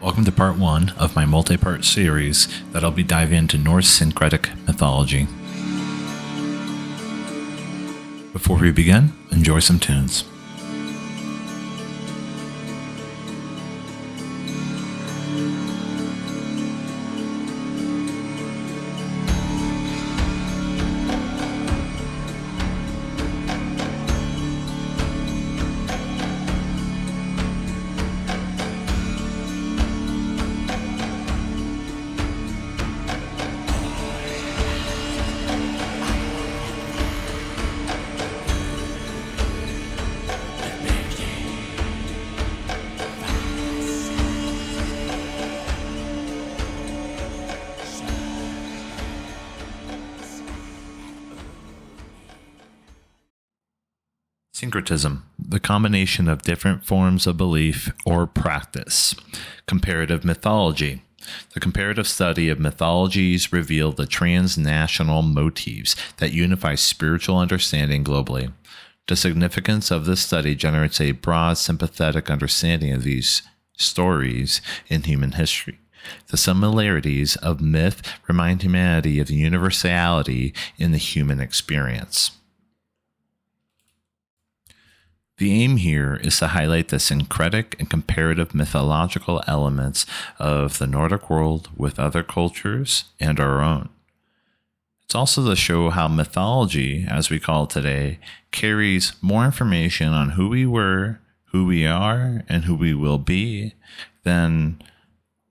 Welcome to part 1 of my multi-part series that I'll be diving into Norse Syncretic mythology. Before we begin, enjoy some tunes. Syncretism, the combination of different forms of belief or practice. Comparative mythology. The comparative study of mythologies reveal the transnational motifs that unify spiritual understanding globally. The significance of this study generates a broad sympathetic understanding of these stories in human history. The similarities of myth remind humanity of the universality in the human experience. The aim here is to highlight the syncretic and comparative mythological elements of the Nordic world with other cultures and our own. It's also to show how mythology, as we call it today, carries more information on who we were, who we are, and who we will be than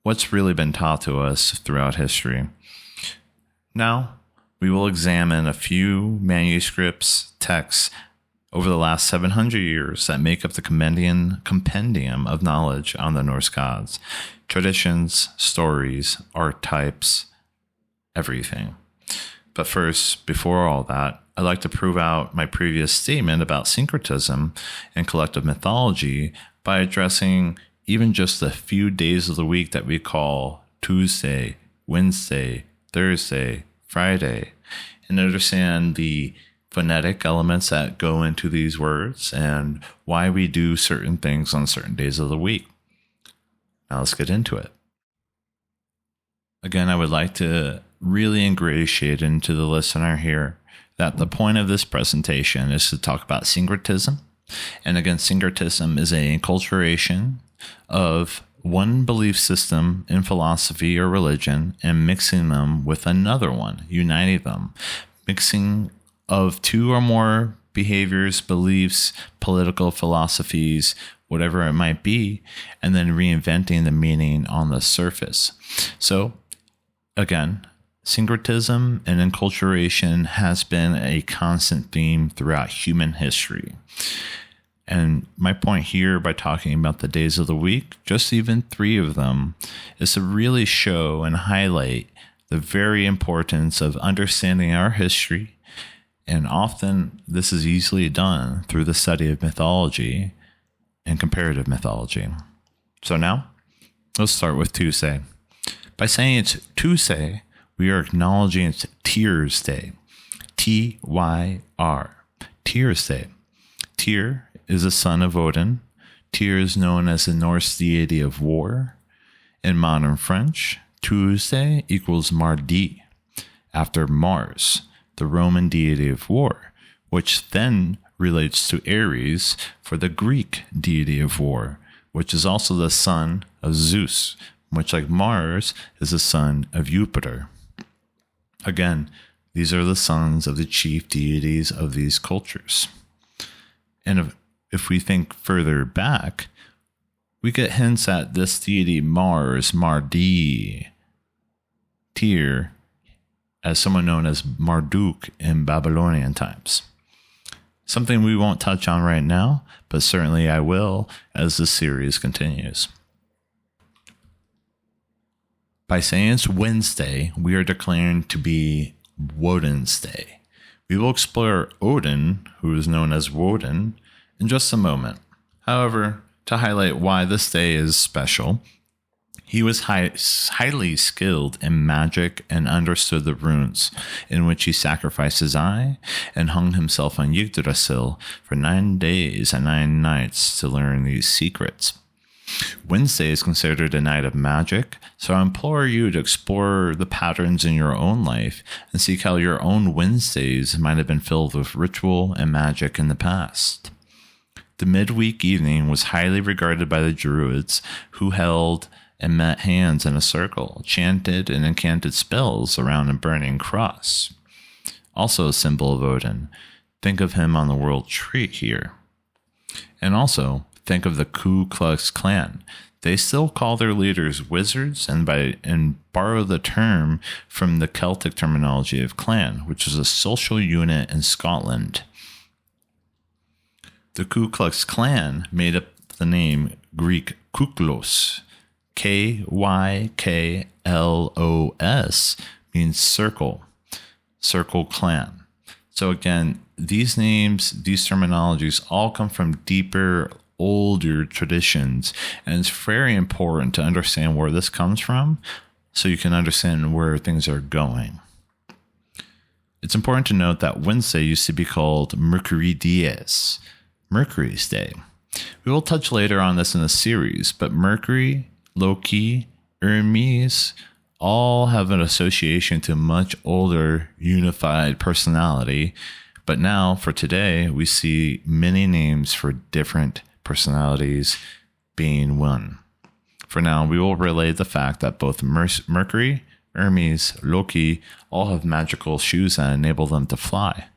what's really been taught to us throughout history. Now, we will examine a few manuscripts, texts, over the last 700 years that make up the compendium of knowledge on the Norse gods, traditions, stories, archetypes, everything. But first, before all that, I'd like to prove out my previous statement about syncretism and collective mythology by addressing even just the few days of the week that we call Tuesday, Wednesday, Thursday, Friday, and understand the phonetic elements that go into these words and why we do certain things on certain days of the week. Now let's get into it. Again, I would like to really ingratiate into the listener here that the point of this presentation is to talk about syncretism. And again, syncretism is an enculturation of one belief system in philosophy or religion and mixing them with another one, uniting them, mixing of two or more behaviors, beliefs, political philosophies, whatever it might be, and then reinventing the meaning on the surface. So, again, syncretism and enculturation has been a constant theme throughout human history. And my point here by talking about the days of the week, just even 3 of them, is to really show and highlight the very importance of understanding our history. And often this is easily done through the study of mythology and comparative mythology. So now, let's start with Tuesday. By saying it's Tuesday, we are acknowledging it's Tyr's Day. T-Y-R. Tyr's Day. Tyr is a son of Odin. Tyr is known as the Norse deity of war. In modern French, Tuesday equals Mardi, after Mars, the Roman deity of war, which then relates to Ares for the Greek deity of war, which is also the son of Zeus, much like Mars is the son of Jupiter. Again, these are the sons of the chief deities of these cultures. And if we think further back, we get hints at this deity Mars, Mardi, Tyr, as someone known as Marduk in Babylonian times. Something we won't touch on right now, but certainly I will as the series continues. By saying it's Wednesday, we are declaring to be Woden's Day. We will explore Odin, who is known as Woden, in just a moment. However, to highlight why this day is special, he was highly skilled in magic and understood the runes, in which he sacrificed his eye and hung himself on Yggdrasil for 9 days and 9 nights to learn these secrets. Wednesday is considered a night of magic, so I implore you to explore the patterns in your own life and seek how your own Wednesdays might have been filled with ritual and magic in the past. The midweek evening was highly regarded by the Druids, who held and met hands in a circle, chanted and incanted spells around a burning cross. Also a symbol of Odin. Think of him on the world tree here. And also, think of the Ku Klux Klan. They still call their leaders wizards and borrow the term from the Celtic terminology of clan, which is a social unit in Scotland. The Ku Klux Klan made up the name Greek kuklos. Kyklos means circle clan. So again, these names, these terminologies all come from deeper, older traditions, and it's very important to understand where this comes from so you can understand where things are going. It's important to note that Wednesday used to be called Mercury Dies, Mercury's Day. We will touch later on this in the series, but Mercury, Loki, Hermes all have an association to much older unified personality, but now for today we see many names for different personalities being one. For now, we will relay the fact that both Mercury, Hermes, Loki all have magical shoes that enable them to fly.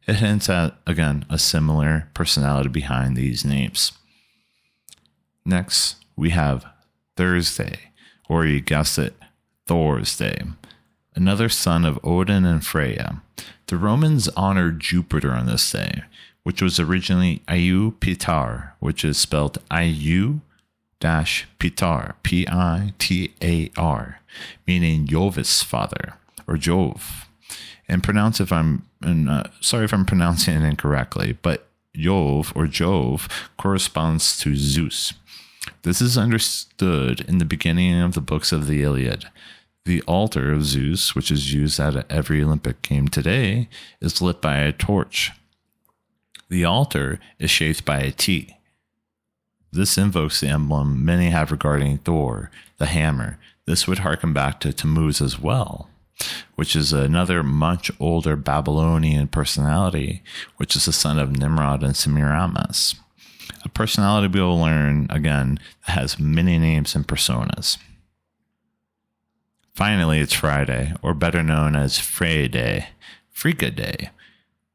It hints at, again, a similar personality behind these names. Next, we have Thursday, or you guessed it, Thor's Day, another son of Odin and Freya. The Romans honored Jupiter on this day, which was originally Iu Pitar, which is spelled Iu-Pitar, Pitar, meaning Jove's father, or Jove. And pronounce sorry if I'm pronouncing it incorrectly, but Jove or Jove corresponds to Zeus. This is understood in the beginning of the books of the Iliad. The altar of Zeus, which is used at every Olympic game today, is lit by a torch. The altar is shaped by a T. This invokes the emblem many have regarding Thor, the hammer. This would harken back to Tammuz as well, which is another much older Babylonian personality, which is the son of Nimrod and Semiramis. A personality we will learn, again, that has many names and personas. Finally, it's Friday, or better known as Freyja Day.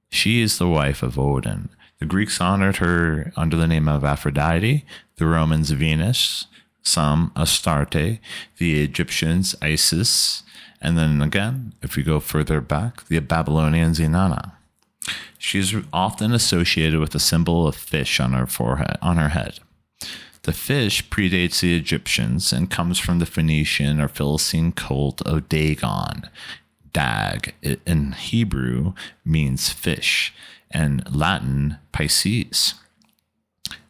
She is the wife of Odin. The Greeks honored her under the name of Aphrodite, the Romans Venus, some Astarte, the Egyptians Isis, and then again, if we go further back, the Babylonians Inanna. She is often associated with a symbol of fish on her forehead, on her head. The fish predates the Egyptians and comes from the Phoenician or Philistine cult of Dagon. Dag in Hebrew means fish, and Latin Pisces.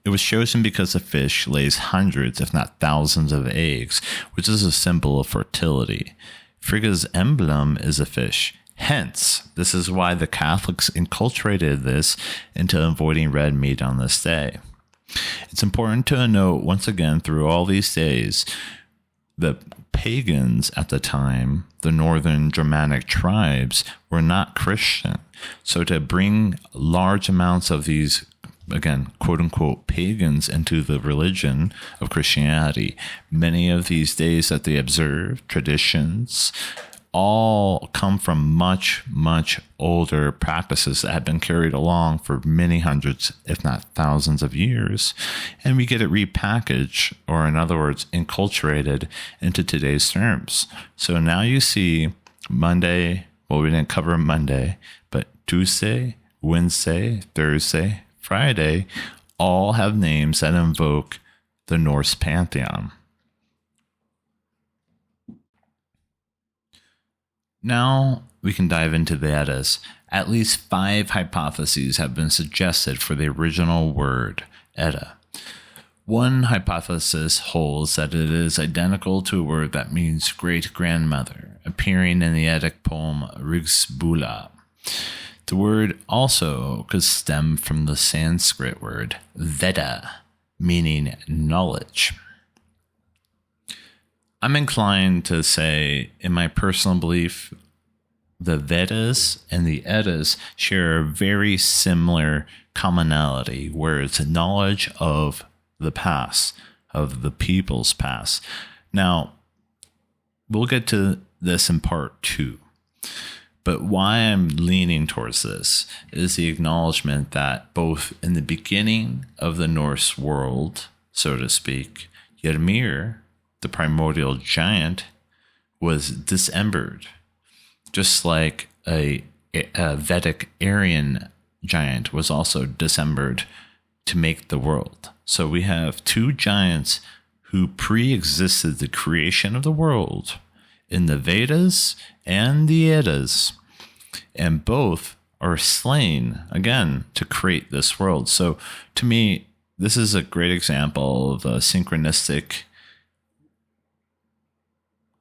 It was chosen because the fish lays hundreds, if not thousands, of eggs, which is a symbol of fertility. Frigga's emblem is a fish. Hence, this is why the Catholics enculturated this into avoiding red meat on this day. It's important to note, once again, through all these days, the pagans at the time, the northern Germanic tribes, were not Christian. So to bring large amounts of these, again, quote unquote, pagans into the religion of Christianity, many of these days that they observe, traditions, all come from much, much older practices that have been carried along for many hundreds, if not thousands of years. And we get it repackaged, or in other words, enculturated into today's terms. So now you see Monday, well, we didn't cover Monday, but Tuesday, Wednesday, Thursday, Friday, all have names that invoke the Norse pantheon. Now we can dive into the Eddas. At least 5 hypotheses have been suggested for the original word, Edda. One hypothesis holds that it is identical to a word that means great-grandmother, appearing in the Eddic poem Rigsbula. The word also could stem from the Sanskrit word Veda, meaning knowledge. I'm inclined to say, in my personal belief, the Vedas and the Eddas share a very similar commonality, where it's a knowledge of the past, of the people's past. Now, we'll get to this in part 2. But why I'm leaning towards this is the acknowledgement that both in the beginning of the Norse world, so to speak, Ymir, the primordial giant, was dismembered, just like a Vedic Aryan giant was also dismembered to make the world. So we have two giants who pre-existed the creation of the world in the Vedas and the Eddas, and both are slain again to create this world. So to me, this is a great example of a synchronistic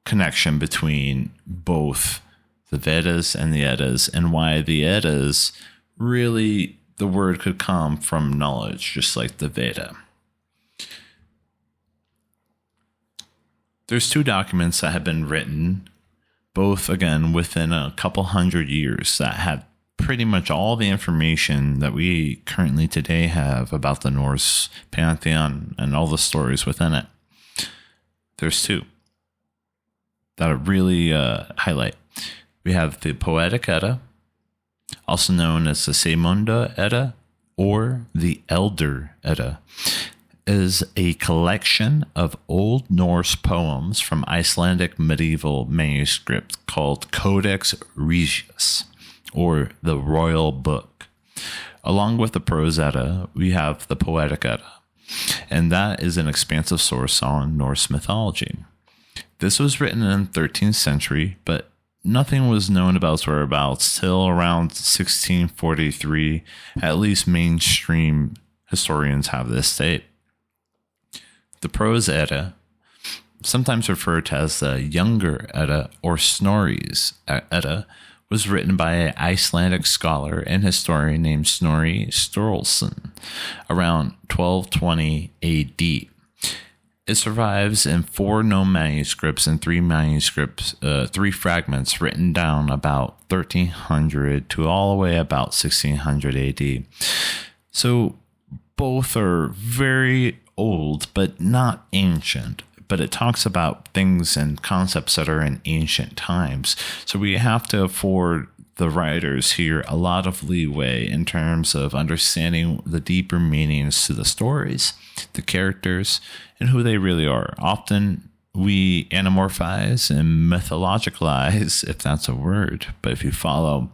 connection between both the Vedas and the Eddas, and why the Eddas really, the word could come from knowledge, just like the Veda. There's two documents that have been written, both again within a couple hundred years, that have pretty much all the information that we currently today have about the Norse pantheon and all the stories within it. There's two that I really highlight. We have the Poetic Edda, also known as the Saemunda Edda or the Elder Edda, is a collection of Old Norse poems from Icelandic medieval manuscript called Codex Regius, or the Royal Book. Along with the Prose Edda, we have the Poetic Edda, and that is an expansive source on Norse mythology. This was written in the 13th century, but nothing was known about its whereabouts till around 1643. At least mainstream historians have this date. The Prose Edda, sometimes referred to as the Younger Edda or Snorri's Edda, was written by an Icelandic scholar and historian named Snorri Sturluson around 1220 AD. It survives in 4 known manuscripts and 3 fragments written down about 1300 to all the way about 1600 AD. So both are very old, but not ancient. But it talks about things and concepts that are in ancient times. So we have to afford the writers here a lot of leeway in terms of understanding the deeper meanings to the stories, the characters, and who they really are. Often we anamorphize and mythologicalize, if that's a word, but if you follow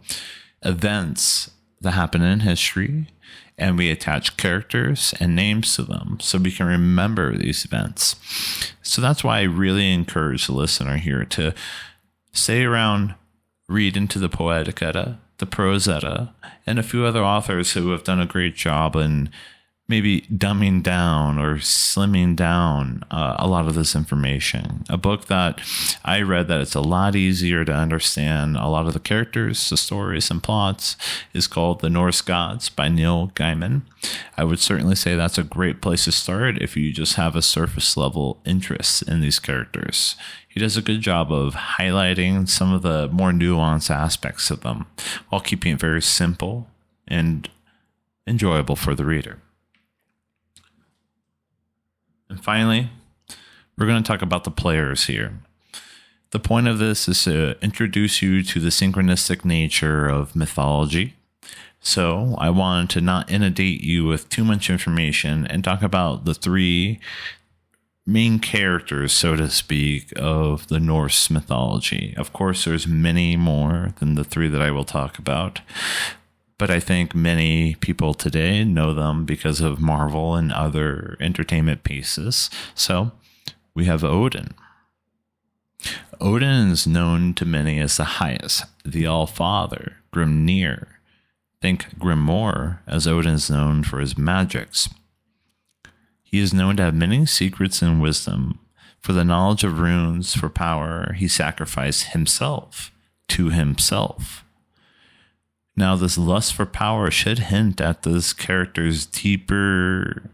events that happen in history, and we attach characters and names to them so we can remember these events. So that's why I really encourage the listener here to stay around, read into the Poetic Edda, the Prose Edda, and a few other authors who have done a great job in maybe dumbing down or slimming down a lot of this information. A book that I read that it's a lot easier to understand a lot of the characters, the stories, and plots is called The Norse Gods by Neil Gaiman. I would certainly say that's a great place to start if you just have a surface level interest in these characters. He does a good job of highlighting some of the more nuanced aspects of them while keeping it very simple and enjoyable for the reader. And finally, we're going to talk about the players here. The point of this is to introduce you to the synchronistic nature of mythology. So I wanted to not inundate you with too much information and talk about the 3 main characters, so to speak, of the Norse mythology. Of course, there's many more than the 3 that I will talk about, but I think many people today know them because of Marvel and other entertainment pieces. So we have Odin. Odin is known to many as the highest, the All-Father, Grimnir. Think Grimoire, as Odin is known for his magics. He is known to have many secrets and wisdom. For the knowledge of runes, for power, he sacrificed himself to himself. Now, this lust for power should hint at this character's deeper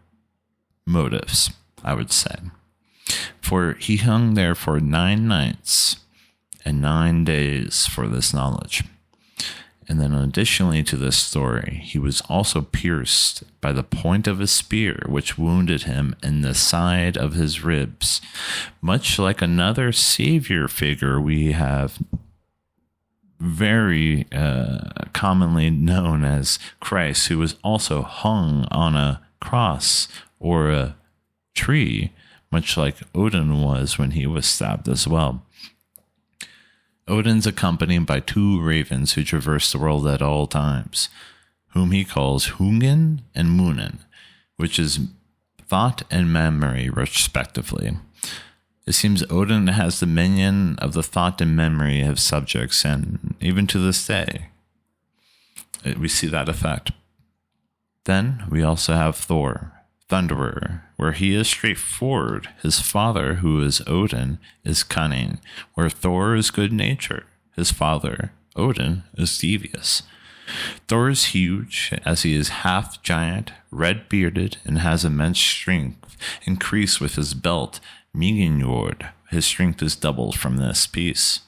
motives, I would say. For he hung there for 9 nights and 9 days for this knowledge. And then additionally to this story, he was also pierced by the point of a spear, which wounded him in the side of his ribs, much like another savior figure we have very commonly known as Christ, who was also hung on a cross or a tree, much like Odin was when he was stabbed as well. Odin's accompanied by 2 ravens who traverse the world at all times, whom he calls Hugin and Munin, which is thought and memory, respectively. It seems Odin has dominion of the thought and memory of subjects, and even to this day, we see that effect. Then we also have Thor, Thunderer, where he is straightforward. His father, who is Odin, is cunning, where Thor is good-natured. His father, Odin, is devious. Thor is huge, as he is half giant, red-bearded, and has immense strength, increased with his belt, Mjolnir. His strength is doubled from this piece.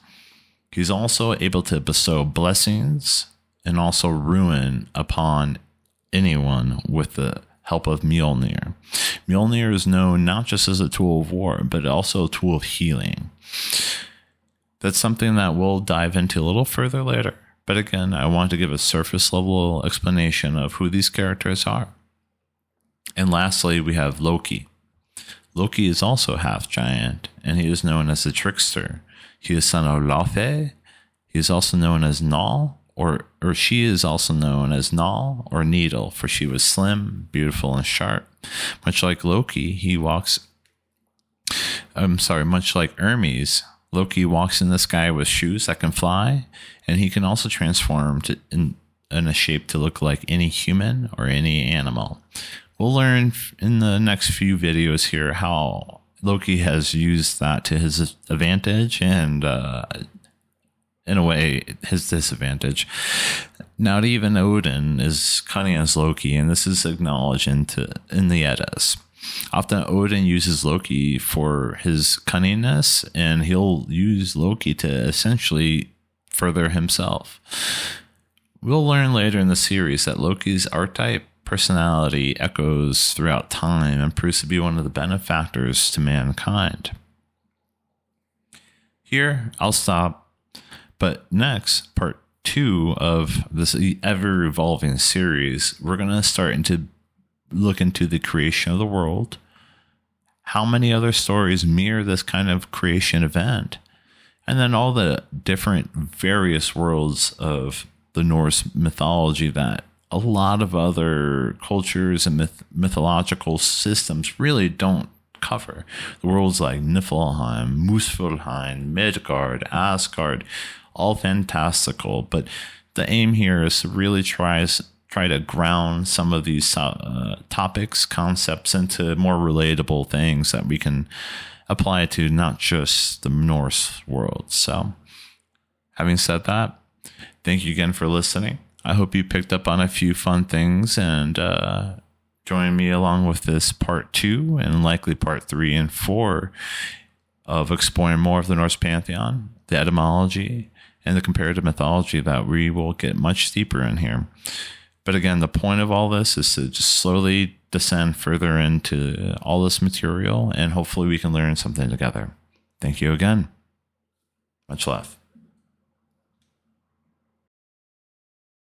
He's also able to bestow blessings and also ruin upon anyone with the help of Mjolnir. Mjolnir is known not just as a tool of war, but also a tool of healing. That's something that we'll dive into a little further later. But again, I want to give a surface level explanation of who these characters are. And lastly, we have Loki. Loki is also half giant, and he is known as the trickster. He is son of Laufey. He is also known as Null, or she is also known as Null or Needle, for she was slim, beautiful, and sharp. Much like Loki, much like Hermes, Loki walks in the sky with shoes that can fly, and he can also transform in a shape to look like any human or any animal. We'll learn in the next few videos here how Loki has used that to his advantage and in a way, his disadvantage. Not even Odin is cunning as Loki, and this is acknowledged in the Eddas. Often Odin uses Loki for his cunningness, and he'll use Loki to essentially further himself. We'll learn later in the series that Loki's archetype personality echoes throughout time and proves to be one of the benefactors to mankind. Here, I'll stop. But next, part 2 of this ever-evolving series, we're going to start to look into the creation of the world, how many other stories mirror this kind of creation event, and then all the different various worlds of the Norse mythology that a lot of other cultures and mythological systems really don't cover. The worlds like Niflheim, Muspelheim, Midgard, Asgard, all fantastical, but the aim here is to really try to ground some of these topics, concepts into more relatable things that we can apply to not just the Norse world. So, having said that, thank you again for listening. I hope you picked up on a few fun things and join me along with this part 2 and likely part 3 and 4 of exploring more of the Norse pantheon, the etymology, and the comparative mythology that we will get much deeper in here. But again, the point of all this is to just slowly descend further into all this material, and hopefully we can learn something together. Thank you again. Much love.